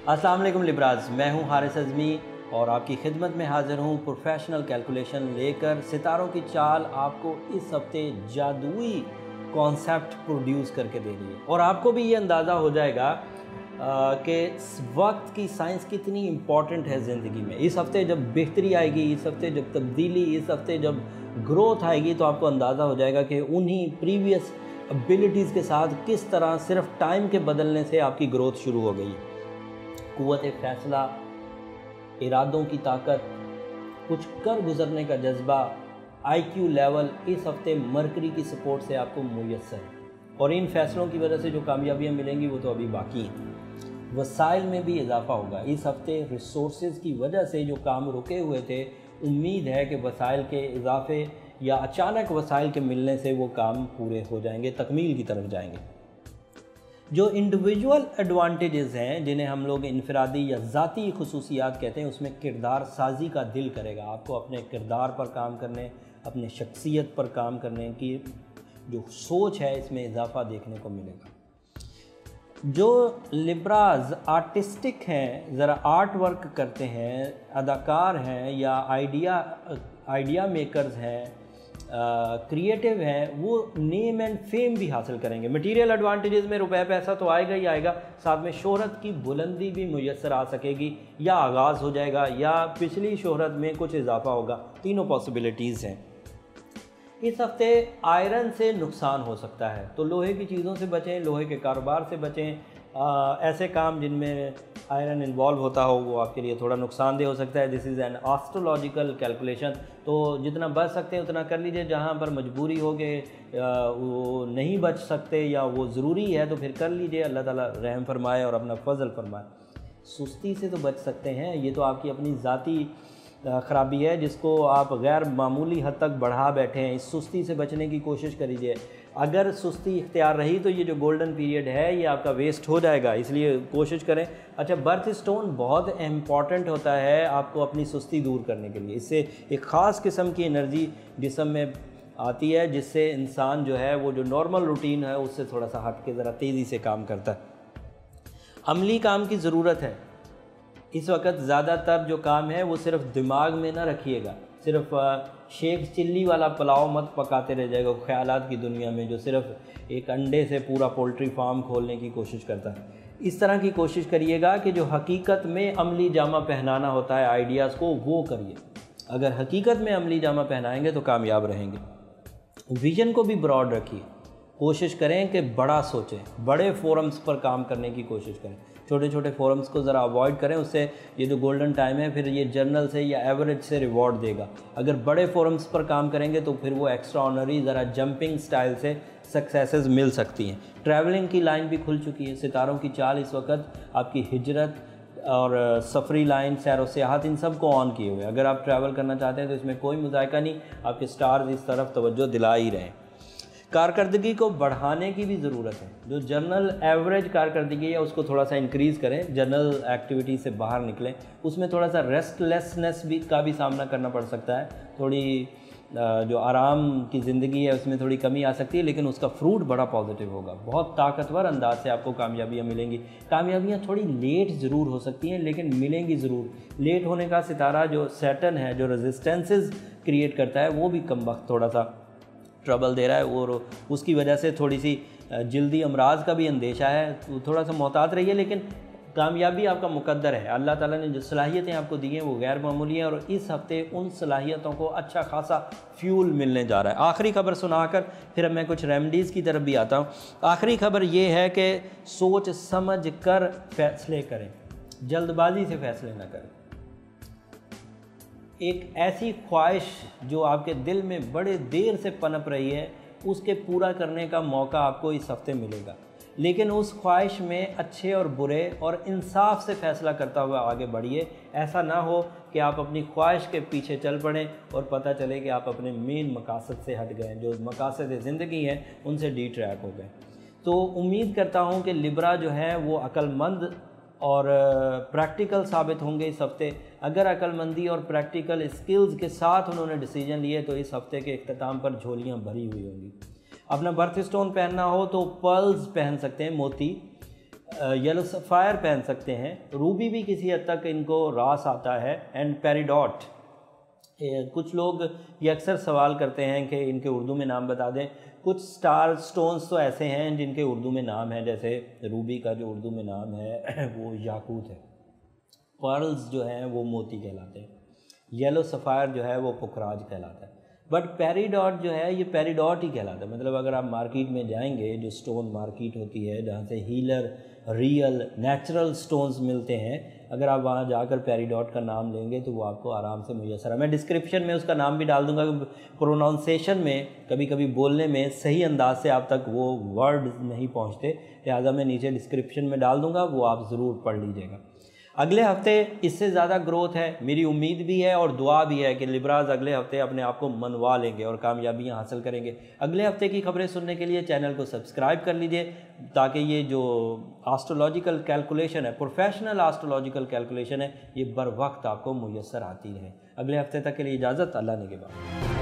अस्सलाम वालेकुम लिब्राज, मैं हूं हारिस अज़मी और आपकी खिदमत में हाज़िर हूं प्रोफेशनल कैलकुलेशन लेकर। सितारों की चाल आपको इस हफ्ते जादुई कॉन्सेप्ट प्रोड्यूस करके दे रही है और आपको भी ये अंदाज़ा हो जाएगा कि वक्त की साइंस कितनी इम्पॉर्टेंट है ज़िंदगी में। इस हफ्ते जब बेहतरी आएगी, इस हफ्ते जब तब्दीली, इस हफ्ते जब ग्रोथ आएगी, तो आपको अंदाज़ा हो जाएगा कि उन्हीं प्रीवियस एबिलिटीज़ के साथ किस तरह सिर्फ टाइम के बदलने से आपकी ग्रोथ शुरू हो गई है। क़ुव्वत फ़ैसला, इरादों की ताकत, कुछ कर गुज़रने का जज्बा, IQ लेवल इस हफ्ते मरकरी की सपोर्ट से आपको मुयस्सर है और इन फ़ैसलों की वजह से जो कामयाबियाँ मिलेंगी वो तो अभी बाकी हैं। वसाइल में भी इजाफ़ा होगा इस हफ्ते। रिसोर्सेज की वजह से जो काम रुके हुए थे, उम्मीद है कि वसाइल के इजाफे या अचानक वसाइल के मिलने से वो काम पूरे हो जाएंगे, तकमील की तरफ जाएंगे। जो इंडिविजुअल एडवांटेजेस हैं, जिन्हें हम लोग इनफरादी या ज़ाती खुसूसियात कहते हैं, उसमें किरदार साजी का दिल करेगा। आपको अपने किरदार पर काम करने, अपने शख्सियत पर काम करने की जो सोच है, इसमें इजाफा देखने को मिलेगा। जो लिब्राज आर्टिस्टिक हैं, ज़रा आर्ट वर्क करते हैं, अदाकार हैं या आइडिया मेकर्स हैं, क्रिएटिव हैं, वो नेम एंड फेम भी हासिल करेंगे। मटेरियल एडवांटेजेस में रुपए पैसा तो आएगा ही आएगा, साथ में शोहरत की बुलंदी भी मुयस्सर आ सकेगी, या आगाज़ हो जाएगा या पिछली शोहरत में कुछ इजाफा होगा। तीनों पॉसिबिलिटीज़ हैं। इस हफ्ते आयरन से नुकसान हो सकता है, तो लोहे की चीज़ों से बचें, लोहे के कारोबार से बचें। ऐसे काम जिनमें आयरन इन्वॉल्व होता हो वो आपके लिए थोड़ा नुकसानदेह हो सकता है। This is an astrological calculation, तो जितना बच सकते हैं उतना कर लीजिए। जहाँ पर मजबूरी हो के वो नहीं बच सकते या वो ज़रूरी है तो फिर कर लीजिए। अल्लाह ताला रहम फरमाए और अपना फजल फरमाए। सुस्ती से तो बच सकते हैं, ये तो आपकी अपनी ज़ाती ख़राबी है जिसको आप गैर मामूली हद तक बढ़ा बैठे हैं। इस सुस्ती से बचने की कोशिश करिए। अगर सुस्ती इख्तियार रही तो ये जो गोल्डन पीरियड है ये आपका वेस्ट हो जाएगा, इसलिए कोशिश करें। अच्छा, बर्थ स्टोन बहुत इम्पॉर्टेंट होता है आपको अपनी सुस्ती दूर करने के लिए। इससे एक ख़ास किस्म की एनर्जी जिस्म में आती है, जिससे इंसान जो है वो जो नॉर्मल रूटीन है उससे थोड़ा सा हट के ज़रा तेज़ी से काम करता है। अमली काम की ज़रूरत है इस वक्त। ज़्यादातर जो काम है वो सिर्फ दिमाग में ना रखिएगा, सिर्फ शेख चिल्ली वाला पुलाव मत पकाते रह जाएगा ख्यालात की दुनिया में, जो सिर्फ एक अंडे से पूरा पोल्ट्री फार्म खोलने की कोशिश करता है। इस तरह की कोशिश करिएगा कि जो हकीकत में अमली जामा पहनाना होता है आइडियाज़ को, वो करिए। अगर हकीकत में अमली जामा पहनाएंगे तो कामयाब रहेंगे। विज़न को भी ब्रॉड रखिए, कोशिश करें कि बड़ा सोचें, बड़े फोरम्स पर काम करने की कोशिश करें। छोटे छोटे फोरम्स को ज़रा अवॉइड करें, उससे ये जो गोल्डन टाइम है फिर ये जर्नल से या एवरेज से रिवॉर्ड देगा। अगर बड़े फोरम्स पर काम करेंगे तो फिर वो एक्स्ट्रा ऑनरी ज़रा जंपिंग स्टाइल से सक्सेसेस मिल सकती हैं। ट्रैवलिंग की लाइन भी खुल चुकी है। सितारों की चाल इस वक्त आपकी हिजरत और सफरी लाइन, सैर व सियाहत, इन सब को ऑन किए हुए। अगर आप ट्रैवल करना चाहते हैं तो इसमें कोई मुज़ायका नहीं, आपके स्टार्स इस तरफ तवज्जो दिला ही रहे हैं। कारकर्दगी को बढ़ाने की भी ज़रूरत है। जो जनरल एवरेज कारकर्दगी है उसको थोड़ा सा इंक्रीज़ करें, जनरल एक्टिविटी से बाहर निकलें। उसमें थोड़ा सा रेस्टलेसनेस का भी सामना करना पड़ सकता है। थोड़ी जो आराम की ज़िंदगी है उसमें थोड़ी कमी आ सकती है, लेकिन उसका फ्रूट बड़ा पॉजिटिव होगा। बहुत ताकतवर अंदाज से आपको कामयाबियाँ मिलेंगी। कामयाबियाँ थोड़ी लेट ज़रूर हो सकती हैं, लेकिन मिलेंगी ज़रूर। लेट होने का सितारा जो सैटर्न है, जो रेजिस्टेंसेस क्रिएट करता है, वो भी कम वक्त थोड़ा सा ट्रबल दे रहा है और उसकी वजह से थोड़ी सी जल्दी अमराज का भी अंदेशा है। तो थोड़ा सा मोहतात रहिए, लेकिन कामयाबी आपका मुकद्दर है। अल्लाह ताला ने जो सलाहियतें आपको दी हैं वो गैर मामूली हैं और इस हफ्ते उन सलाहियतों को अच्छा खासा फ्यूल मिलने जा रहा है। आखिरी खबर सुनाकर फिर मैं कुछ रेमडीज़ की तरफ भी आता हूँ। आखिरी खबर ये है कि सोच समझ कर फैसले करें, जल्दबाजी से फैसले ना करें। एक ऐसी ख्वाहिश जो आपके दिल में बड़े देर से पनप रही है, उसके पूरा करने का मौका आपको इस हफ्ते मिलेगा, लेकिन उस ख्वाहिश में अच्छे और बुरे और इंसाफ से फ़ैसला करता हुआ आगे बढ़िए। ऐसा ना हो कि आप अपनी ख्वाहिश के पीछे चल पड़ें और पता चले कि आप अपने मेन मकासद से हट गए, जो मकासद ज़िंदगी हैं उनसे डी ट्रैक हो गए। तो उम्मीद करता हूँ कि लिब्रा जो है वो अक्लमंद और प्रैक्टिकल साबित होंगे इस हफ्ते। अगर अक्लमंदी और प्रैक्टिकल स्किल्स के साथ उन्होंने डिसीजन लिए तो इस हफ्ते के इख्तिताम पर झोलियाँ भरी हुई होंगी। अपना बर्थ स्टोन पहनना हो तो पर्ल्स पहन सकते हैं, मोती। येलो सफ़ायर पहन सकते हैं, रूबी भी किसी हद तक इनको रास आता है, एंड पेरिडॉट। कुछ लोग ये अक्सर सवाल करते हैं कि इनके उर्दू में नाम बता दें। कुछ स्टार स्टोन्स तो ऐसे हैं जिनके उर्दू में नाम है, जैसे रूबी का जो उर्दू में नाम है वो याकूत है, पर्ल्स जो हैं वो मोती कहलाते हैं, येलो सफ़ायर जो है वो पुखराज कहलाता है। बट पेरिडॉट जो है ये पेरिडॉट ही कहलाता है। मतलब अगर आप मार्केट में जाएंगे, जो स्टोन मार्केट होती है जहाँ से हीलर रियल नेचुरल स्टोन्स मिलते हैं, अगर आप वहाँ जाकर पेरिडॉट का नाम लेंगे तो वो आपको आराम से मुयसर है। मैं डिस्क्रिप्शन में उसका नाम भी डाल दूँगा। प्रोनाउंसिएशन में कभी कभी बोलने में सही अंदाज से आप तक वो वर्ड नहीं पहुँचते, लिहाजा मैं नीचे डिस्क्रिप्शन में डाल दूँगा, वो आप ज़रूर पढ़ लीजिएगा। अगले हफ्ते इससे ज़्यादा ग्रोथ है, मेरी उम्मीद भी है और दुआ भी है कि लिब्राज अगले हफ्ते अपने आप को मनवा लेंगे और कामयाबियां हासिल करेंगे। अगले हफ्ते की खबरें सुनने के लिए चैनल को सब्सक्राइब कर लीजिए, ताकि ये जो एस्ट्रोलॉजिकल कैलकुलेशन है, प्रोफेशनल एस्ट्रोलॉजिकल कैलकुलेशन है, ये बर वक्त आपको मुयस्सर आती रहे। अगले हफ्ते तक के लिए इजाज़त, अल्लाह ने के बाद।